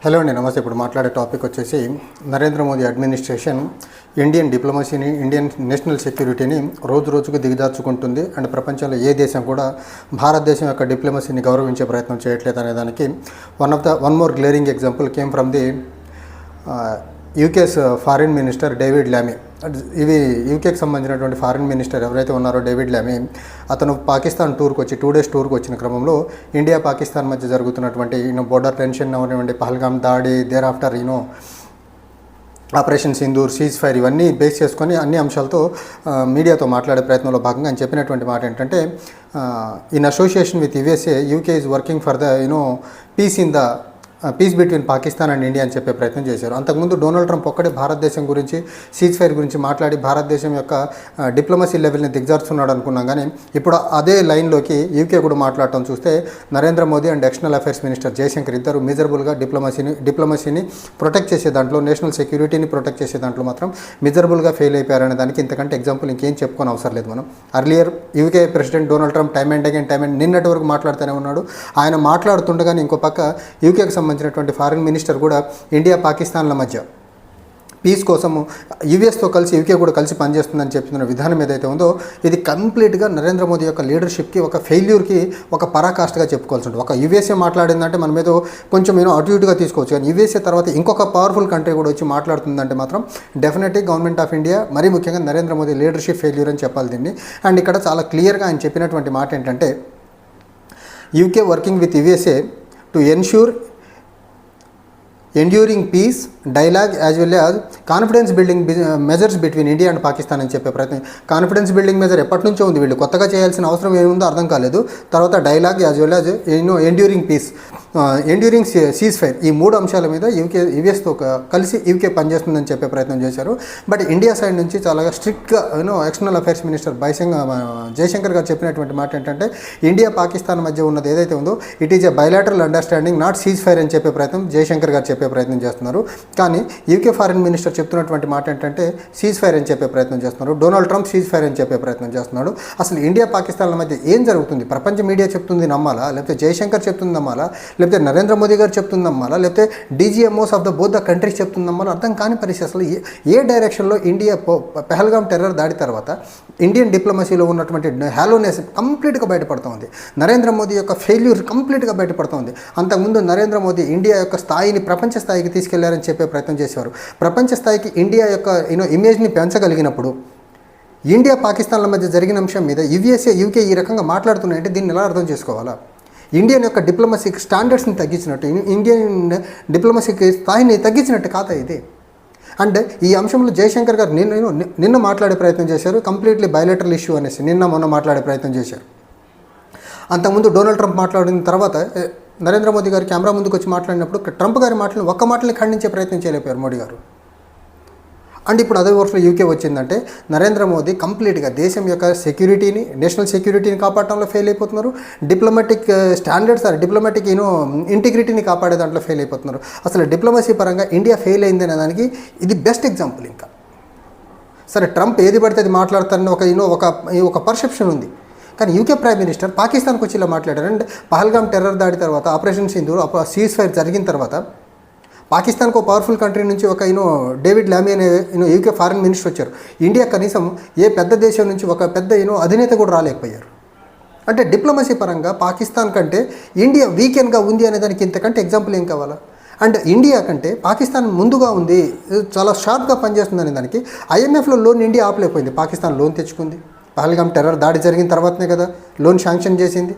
Hello అండి, నమస్తే. ఇప్పుడు మాట్లాడే టాపిక్ వచ్చేసి నరేంద్ర మోదీ అడ్మినిస్ట్రేషన్ ఇండియన్ డిప్లొమసీని, ఇండియన్ నేషనల్ సెక్యూరిటీని రోజు రోజుకు దిగజార్చుకుంటుంది. అండ్ ప్రపంచంలో ఏ దేశం కూడా భారతదేశం యొక్క డిప్లొమసీని గౌరవించే ప్రయత్నం చేయట్లేదు అనే దానికి one more glaring example came from the UK's foreign minister David లామీ. ఇవి యూకేకి సంబంధించినటువంటి ఫారిన్ మినిస్టర్ ఎవరైతే ఉన్నారో డేవిడ్ లామీ, అతను పాకిస్తాన్ టూర్కి వచ్చి 2 days టూర్కి వచ్చిన క్రమంలో ఇండియా పాకిస్తాన్ మధ్య జరుగుతున్నటువంటి బోర్డర్ టెన్షన్ అవనివ్వండి, పహల్గామ్ దాడి, thereafter operation Sindoor, ceasefire, ఇవన్నీ బేస్ చేసుకొని అన్ని అంశాలతో మీడియాతో మాట్లాడే ప్రయత్నంలో భాగంగా ఆయన చెప్పినటువంటి మాట ఏంటంటే, in association with USA UK is working for the piece between Pakistan and India అని చెప్పే ప్రయత్నం చేశారు. అంతకుముందు డొనాల్డ్ ట్రంప్ ఒక్కడే భారతదేశం గురించి, సీజ్ ఫైర్ గురించి మాట్లాడి భారతదేశం యొక్క డిప్లొమసీ లెవెల్ని దిగజార్చున్నాడు అనుకున్నాం. కానీ ఇప్పుడు అదే లైన్లోకి యూకే కూడా మాట్లాడటం చూస్తే Narendra Modi and external affairs minister Jaishankar ఇద్దరు మిజరబుల్గా డిప్లొమసీని ప్రొటెక్ట్ చేసే దాంట్లో, నేషనల్ సెక్యూరిటీని ప్రొటెక్ట్ చేసే దాంట్లో మాత్రం మిజరబుల్గా ఫెయిల్ అయిపోయారనే దానికి ఇంతకంటే ఎగ్జాంపుల్ ఇంకేం చెప్పుకొని అవసరం లేదు. మనం earlier UK president Donald Trump time and again నిన్నటి వరకు మాట్లాడుతూనే ఉన్నాడు. ఆయన మాట్లాడుతుండగానే ఇంకో పక్క యూకేకి సంబంధించినటువంటి ఫారిన్ మినిస్టర్ కూడా ఇండియా పాకిస్తాన్ల మధ్య పీస్ కోసము యుఎస్తో కలిసి యూకే కూడా కలిసి పనిచేస్తుందని చెప్తున్న విధానం ఏదైతే ఉందో, ఇది కంప్లీట్గా నరేంద్ర మోదీ యొక్క లీడర్షిప్కి ఒక ఫెయిల్యూర్కి ఒక పరాకాష్ఠగా చెప్పుకోవాల్సి ఉంటుంది. ఒక యుఎస్ఏ మాట్లాడిందంటే మనం ఏదో కొంచెం అటు ఇటుగా తీసుకోవచ్చు. కానీ యుఎస్ఏ తర్వాత ఇంకొక పవర్ఫుల్ కంట్రీ కూడా వచ్చి మాట్లాడుతుందంటే మాత్రం డెఫినెట్లీ గవర్నమెంట్ ఆఫ్ ఇండియా, మరీ ముఖ్యంగా నరేంద్ర మోదీ లీడర్షిప్ ఫెయిల్యూర్ అని చెప్పాలి దీన్ని. అండ్ ఇక్కడ చాలా క్లియర్గా ఆయన చెప్పినటువంటి మాట ఏంటంటే, UK working with USA to ensure enduring peace, dialogue as well as confidence building measures between India and Pakistan అని చెప్పే ప్రయత్నం. కాన్ఫిడెన్స్ బిల్డింగ్ మెజర్ ఎప్పటి నుంచో ఉంది, వీళ్ళు కొత్తగా చేయాల్సిన అవసరం ఏముందో అర్థం కాలేదు. తర్వాత dialogue as well as enduring peace, enduring ceasefire, ఈ 3 అంశాల మీద యుఎస్తో కలిసి యూకే పనిచేస్తుందని చెప్పే ప్రయత్నం చేశారు. బట్ ఇండియా సైడ్ నుంచి చాలా స్ట్రిక్ట్గా ఎక్స్టర్నల్ అఫైర్స్ మినిస్టర్ జయశంకర్ గారు చెప్పినటువంటి మాట ఏంటంటే, ఇండియా పాకిస్తాన్ మధ్య ఉన్నది ఏదైతే ఉందో it is a bilateral understanding, not cease fire అని చెప్పే ప్రయత్నం జయశంకర్ గారు చెప్పే ప్రయత్నం చేస్తున్నారు. కానీ యూకే ఫారిన్ మినిస్టర్ చెప్తున్నటువంటి మాట ఏంటంటే సీజ్ ఫైర్ అని చెప్పే ప్రయత్నం చేస్తున్నారు. డొనాల్డ్ ట్రంప్ సీజ్ ఫైర్ అని చెప్పే ప్రయత్నం చేస్తున్నాడు. అసలు ఇండియా పాకిస్తాన్ల మధ్య ఏం జరుగుతుంది? ప్రపంచ మీడియా చెప్తుంది నమ్మాలా, లేకపోతే జయశంకర్ చెప్తుంది నమ్మాలా, లేకపోతే నరేంద్ర మోదీ గారు చెప్తుంది నమ్మాలా, లేకపోతే DGMOs of the both the countries చెప్తుంది నమ్మాలా? అర్థం కాని పరిస్థితి. అసలు ఏ డైరెక్షన్లో ఇండియా పహల్గామ్ టెర్రర్ దాడి తర్వాత ఇండియన్ డిప్లొమసీలో ఉన్నటువంటి హ్యాలోనెస్ కంప్లీట్గా బయటపడుతూ ఉంది. నరేంద్ర మోదీ యొక్క ఫెయిల్యూర్ కంప్లీట్గా బయటపడుతుంది. అంతకుముందు నరేంద్ర మోదీ ఇండియా యొక్క స్థాయిని ప్రపంచ స్థాయికి తీసుకెళ్లారని చెప్పే ప్రయత్నం చేసేవారు. ప్రపంచ స్థాయికి ఇండియా యొక్క ఇమేజ్ని పెంచగలిగినప్పుడు ఇండియా పాకిస్తాన్ల మధ్య జరిగిన అంశం మీద యుఎస్ఏ, యూకే ఈ రకంగా మాట్లాడుతున్నాయంటే దీన్ని ఎలా అర్థం చేసుకోవాలా? ఇండియన్ యొక్క డిప్లొమసీకి స్టాండర్డ్స్ని తగ్గించినట్టు, ఇండియన్ డిప్లొమసీకి స్థాయిని తగ్గించినట్టు కాదా ఇది? అండ్ ఈ అంశంలో జయశంకర్ గారు నిన్న మాట్లాడే ప్రయత్నం చేశారు. కంప్లీట్లీ బయలేటరల్ ఇష్యూ అనేసి మొన్న మాట్లాడే ప్రయత్నం చేశారు. అంతకుముందు డొనాల్డ్ ట్రంప్ మాట్లాడిన తర్వాత నరేంద్ర మోదీ గారు కెమెరా ముందుకు వచ్చి మాట్లాడినప్పుడు ట్రంప్ గారి మాటలను ఒక్క మాటని ఖండించే ప్రయత్నం చేయలేకపోయారు మోడీ గారు. అండ్ ఇప్పుడు అదే వర్షంలో యూకే వచ్చిందంటే నరేంద్ర మోదీ కంప్లీట్గా దేశం యొక్క సెక్యూరిటీని, నేషనల్ సెక్యూరిటీని కాపాడటంలో ఫెయిల్ అయిపోతున్నారు. డిప్లొమాటిక్ స్టాండర్డ్స్ డిప్లొమాటిక్ ఇంటిగ్రిటీని కాపాడే దాంట్లో ఫెయిల్ అయిపోతున్నారు. అసలు డిప్లొమసీ పరంగా ఇండియా ఫెయిల్ అయింది అనే దానికి ఇది బెస్ట్ ఎగ్జాంపుల్. ఇంకా సరే, ట్రంప్ ఏది పడితే అది మాట్లాడతారని ఒక పర్సెప్షన్ ఉంది. కానీ యూకే ప్రైమ్ మినిస్టర్ పాకిస్తాన్కి వచ్చి ఇలా మాట్లాడారు. అండ్ పహల్గామ్ టెర్రర్ దాడి తర్వాత, ఆపరేషన్ సింధూర్, సీజ్ ఫైర్ జరిగిన తర్వాత పాకిస్తాన్కు పవర్ఫుల్ కంట్రీ నుంచి ఒక డేవిడ్ లామీ అనే యూకే ఫారిన్ మినిస్టర్ వచ్చారు. ఇండియా కనీసం ఏ పెద్ద దేశం నుంచి ఒక పెద్ద అధినేత కూడా రాలేకపోయారు. అంటే డిప్లొమసీ పరంగా పాకిస్తాన్ కంటే ఇండియా వీకెండ్గా ఉంది అనే దానికి ఇంతకంటే ఎగ్జాంపుల్ ఏం కావాలా? అండ్ ఇండియా కంటే పాకిస్తాన్ ముందుగా ఉంది, చాలా షార్ప్గా పనిచేస్తుంది అనే దానికి IMFలో లోన్ ఇండియా ఆపలేకపోయింది. పాకిస్తాన్ లోన్ తెచ్చుకుంది. పహల్గామ్ టెర్రర్ దాడి జరిగిన తర్వాతనే కదా లోన్ శాంక్షన్ చేసింది.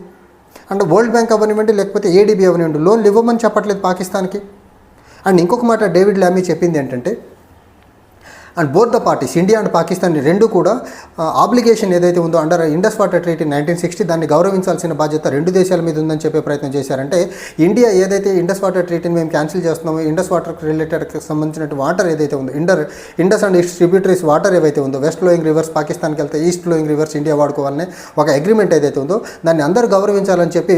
అండ్ వరల్డ్ బ్యాంక్ అవ్వనివ్వండి, లేకపోతే ADB అవ్వనివ్వండి, లోన్లు ఇవ్వమని చెప్పట్లేదు పాకిస్తాన్కి. అండ్ ఇంకొక మాట డేవిడ్ లామీ చెప్పింది ఏంటంటే, and both the parties, India and Pakistan రెండు కూడా ఆబ్లిగేషన్ ఏదైతే ఉందో అండర్ ఇండస్ వాటర్ ట్రీటీ 1960, దాన్ని గౌరవించాల్సిన బాధ్యత 2 దేశాల మీద ఉందని చెప్పే ప్రయత్నం చేశారంటే, ఇండియా ఏదైతే ఇండస్ వాటర్ ట్రీటీని మేము క్యాన్సిల్ చేస్తున్నామో, ఇండస్ వాటర్ రిలేటెడ్కి సంబంధించిన వాటర్ ఏదైతే ఉందో, Indus and it's tributaries water ఏవైతే ఉందో, వెస్ట్ ఫ్లోయింగ్ రివర్స్ పాకిస్తాన్కి వెళ్తే ఈస్ట్ ఫ్లోయింగ్ రివర్స్ ఇండియా వాడుకోవాలనే ఒక అగ్రిమెంట్ ఏదైతే ఉందో దాన్ని అందరూ గౌరవించాలని చెప్పి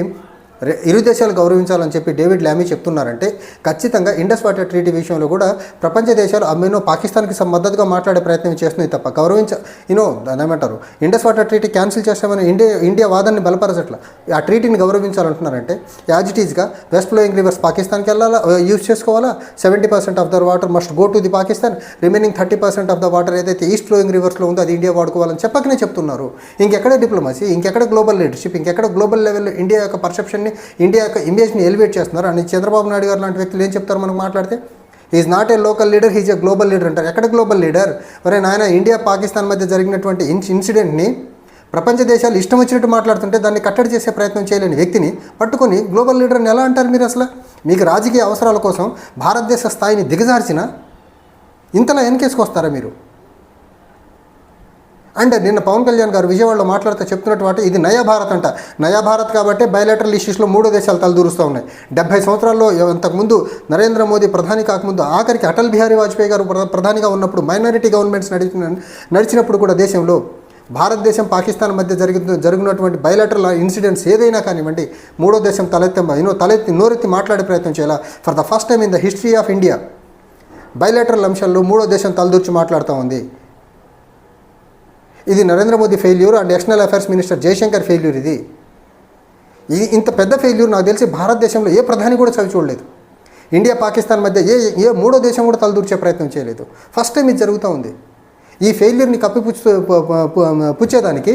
ఇరు దేశాలు గౌరవించాలని చెప్పి డేవిడ్ లామీ చెప్తున్నారంటే ఖచ్చితంగా ఇండస్ వాటర్ ట్రీటీ విషయంలో కూడా ప్రపంచ దేశాలు అమ్మేనో పాకిస్తాన్కి మద్దతుగా మాట్లాడే ప్రయత్నం చేస్తున్నాయి తప్ప ఏమంటారు ఇండస్ వాటర్ ట్రీటీ క్యాన్సిల్ చేస్తామని ఇండియా వాదాన్ని బలపరచట్ల ఆ ట్రీటీని గౌరవించాలంటున్నారంటే యాజ్ ఇట్ ఈస్గా వెస్ట్ ఫ్లోయింగ్ రివర్స్ పాకిస్తాన్కి వెళ్ళాలా యూజ్ చేసుకోవాలా 70% of the water must go to the Pakistan remaining 30% of the water ఏదైతే ఈస్ట్ ఫ్లోయింగ్ రివర్స్లో ఉందో అది ఇండియా వాడుకోవాలని చెప్పకనే చెప్తున్నారు. ఇంకెక్కడ డిప్లొమసీ, ఇంకెక్కడ గ్లోబల్ లీడర్షిప్, ఇంకెక్కడ గ్లోబల్ లెవెల్లో ఇండియా యొక్క పర్సెప్షన్ని ఇండియా యొక్క ఇమేజ్ని ఎలివేట్ చేస్తున్నారు. అని చంద్రబాబు నాయుడు గారు లాంటి వ్యక్తులు ఏం చెప్తారు మనకు మాట్లాడితే? Is not a local leader, he's a global leader అంటారు. ఎక్కడ గ్లోబల్ లీడర్? మరి నాయన ఇండియా పాకిస్తాన్ మధ్య జరిగినటువంటి ఇన్సిడెంట్ని ప్రపంచ దేశాలు ఇష్టం వచ్చినట్టు మాట్లాడుతుంటే దాన్ని కట్టడి చేసే ప్రయత్నం చేయలేని వ్యక్తిని పట్టుకొని గ్లోబల్ లీడర్ని ఎలా అంటారు మీరు? అసలు మీకు రాజకీయ అవసరాల కోసం భారతదేశ స్థాయిని దిగజార్చిన ఇంతలా వెనకేసుకొస్తారా మీరు? అండ్ నిన్న పవన్ కళ్యాణ్ గారు విజయవాడలో మాట్లాడుతూ చెప్తున్నటువంటి ఇది నయా భారత్ అంట. నయా భారత్ కాబట్టి బయలాటరల్ ఇష్యూస్లో 3 దేశాలు తలదూరుస్తూ ఉన్నాయి. 70 సంవత్సరాల్లో అంతకుముందు నరేంద్ర మోదీ ప్రధాని కాకముందు ఆఖరికి అటల్ బిహారీ వాజ్పేయి గారు ప్రధానిగా ఉన్నప్పుడు మైనారిటీ గవర్నమెంట్స్ నడిచినప్పుడు కూడా దేశంలో భారతదేశం పాకిస్తాన్ మధ్య జరిగినటువంటి బయలాటరల్ ఇన్సిడెంట్స్ ఏదైనా కానివ్వండి 3వ దేశం తలెత్తి నోరెత్తి మాట్లాడే ప్రయత్నం చేయాలా. For the first time in the history of India bilateral అంశాల్లో 3వ దేశం తలదూర్చి మాట్లాడుతూ ఉంది. ఇది Narendra Modi failure and external affairs minister Jaishankar failure. ఇది ఇంత పెద్ద ఫెయిల్యూర్ నాకు తెలిసి భారతదేశంలో ఏ ప్రధాని కూడా చవి చూడలేదు. ఇండియా పాకిస్తాన్ మధ్య ఏ 3వ దేశం కూడా తలదూర్చే ప్రయత్నం చేయలేదు. ఫస్ట్ టైం ఇది జరుగుతూ ఉంది. ఈ ఫెయిల్యూర్ని పుచ్చేదానికి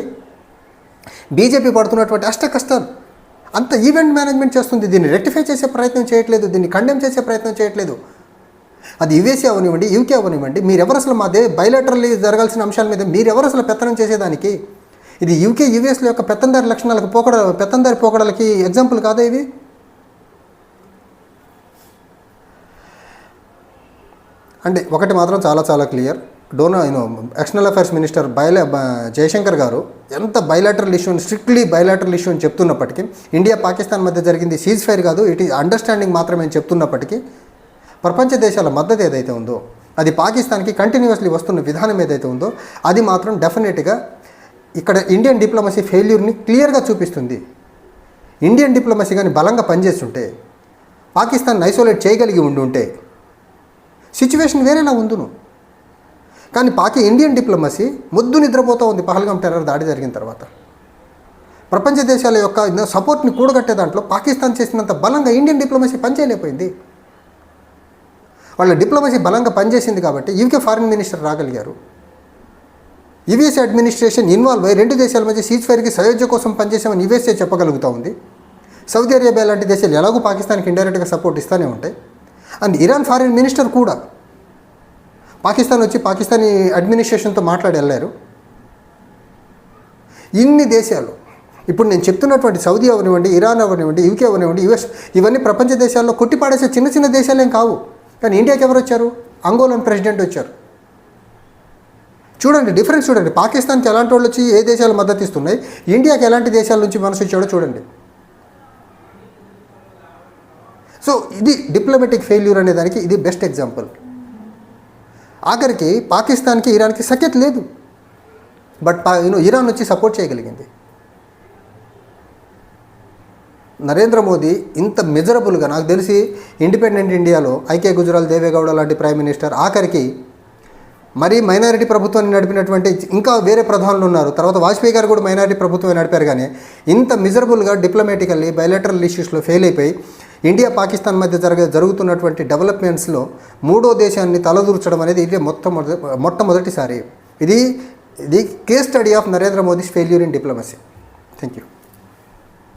బీజేపీ పడుతున్నటువంటి అష్ట కష్టాలు అంత ఈవెంట్ మేనేజ్మెంట్ చేస్తుంది. దీన్ని రెక్టిఫై చేసే ప్రయత్నం చేయట్లేదు, దీన్ని కండెమ్ చేసే ప్రయత్నం చేయట్లేదు. అది యుఎస్ఏ అవనివ్వండి, యూకే అవనివ్వండి, మీరెవరు అసలు బయలాటరల్లీ జరగాల్సిన అంశాల మీద మీరెవరు అసలు పెత్తనం చేసేదానికి? ఇది యూకే యుఎస్ల యొక్క పెత్తందారి లక్షణాలకు పెత్తందారి పోకడలకి ఎగ్జాంపుల్ కాదా ఇవి? అంటే ఒకటి మాత్రం చాలా చాలా clear. External affairs minister Jaishankar గారు ఎంత బయలాటరల్ ఇష్యూని స్ట్రిక్ట్లీ బయలాటరల్ ఇష్యూ అని చెప్తున్నప్పటికీ, ఇండియా పాకిస్తాన్ మధ్య జరిగింది సీజ్ ఫైర్ కాదు, ఇట్ ఈజ్ అండర్స్టాండింగ్ మాత్రమే అని చెప్తున్నప్పటికీ ప్రపంచ దేశాల మద్దతు ఏదైతే ఉందో అది పాకిస్తాన్కి కంటిన్యూస్లీ వస్తున్న విధానం ఏదైతే ఉందో అది మాత్రం డెఫినెట్గా ఇక్కడ ఇండియన్ డిప్లొమసీ ఫెయిల్యూర్ని క్లియర్గా చూపిస్తుంది. ఇండియన్ డిప్లొమసీ కానీ బలంగా పనిచేస్తుంటే, పాకిస్తాన్ ఐసోలేట్ చేయగలిగి ఉండుంటే సిచ్యువేషన్ వేరేలా ఉందును. కానీ ఇండియన్ డిప్లొమసీ ముద్దు నిద్రపోతూ ఉంది. పహల్గాం టెర్రర్ దాడి జరిగిన తర్వాత ప్రపంచ దేశాల యొక్క సపోర్ట్ని కూడగట్టే దాంట్లో పాకిస్తాన్ చేసినంత బలంగా ఇండియన్ డిప్లొమసీ పనిచేయలేకపోయింది. వాళ్ళ డిప్లొమసీ బలంగా పనిచేసింది కాబట్టి యూకే ఫారిన్ మినిస్టర్ రాగలిగారు. యుఎస్ఏ అడ్మినిస్ట్రేషన్ ఇన్వాల్వ్ అయ్యి 2 దేశాల మధ్య సీజ్ ఫైర్కి సయోధ్య కోసం పనిచేసామని యుఎస్ఏ చెప్పగలుగుతూ ఉంది. సౌదీ అరేబియా లాంటి దేశాలు ఎలాగో పాకిస్తాన్కి ఇండైరెక్ట్గా సపోర్ట్ ఇస్తూనే ఉంటాయి. అండ్ ఇరాన్ ఫారిన్ మినిస్టర్ కూడా పాకిస్తాన్ వచ్చి పాకిస్తానీ అడ్మినిస్ట్రేషన్తో మాట్లాడి వెళ్ళారు. ఇన్ని దేశాలు ఇప్పుడు నేను చెప్తున్నటువంటి సౌదీ అవనివ్వండి, ఇరాన్ అవనివ్వండి, యూకే అవనివ్వండి, యుఎస్ ఇవన్నీ ప్రపంచ దేశాల్లో కొట్టిపాడేసే చిన్న చిన్న దేశాలేం కావు. కానీ ఇండియాకి ఎవరు వచ్చారు? అంగోలన్ ప్రెసిడెంట్ వచ్చారు. చూడండి డిఫరెన్స్ చూడండి. పాకిస్తాన్కి ఎలాంటి వాళ్ళు వచ్చి ఏ దేశాలు మద్దతు ఇస్తున్నాయి, ఇండియాకి ఎలాంటి దేశాల నుంచి మనసు వచ్చాడో చూడండి. సో ఇది డిప్లొమాటిక్ ఫెయిల్యూర్ అనే దానికి ఇది బెస్ట్ ఎగ్జాంపుల్. ఆఖరికి పాకిస్తాన్కి ఇరాన్కి సఖ్యత లేదు, బట్ ఇరాన్ వచ్చి సపోర్ట్ చేయగలిగింది. నరేంద్ర మోదీ ఇంత మెజరబుల్గా నాకు తెలిసి ఇండిపెండెంట్ ఇండియాలో ఐకే గుజరాల్, దేవేగౌడ లాంటి ప్రైమ్ మినిస్టర్, ఆఖరికి మరీ మైనారిటీ ప్రభుత్వాన్ని నడిపినటువంటి ఇంకా వేరే ప్రధానులు ఉన్నారు. తర్వాత వాజ్పేయి గారు కూడా మైనారిటీ ప్రభుత్వం నడిపారు. కానీ ఇంత మిజరబుల్గా డిప్లొమాటికల్లీ బయలాటరల్ ఇష్యూస్లో ఫెయిల్ అయిపోయి ఇండియా పాకిస్తాన్ మధ్య జరుగుతున్నటువంటి డెవలప్మెంట్స్లో 3వ దేశాన్ని తలదూర్చడం అనేది ఇది మొట్టమొదటిసారి. ఇది case study of Narendra Modi's failure in diplomacy. Thank you.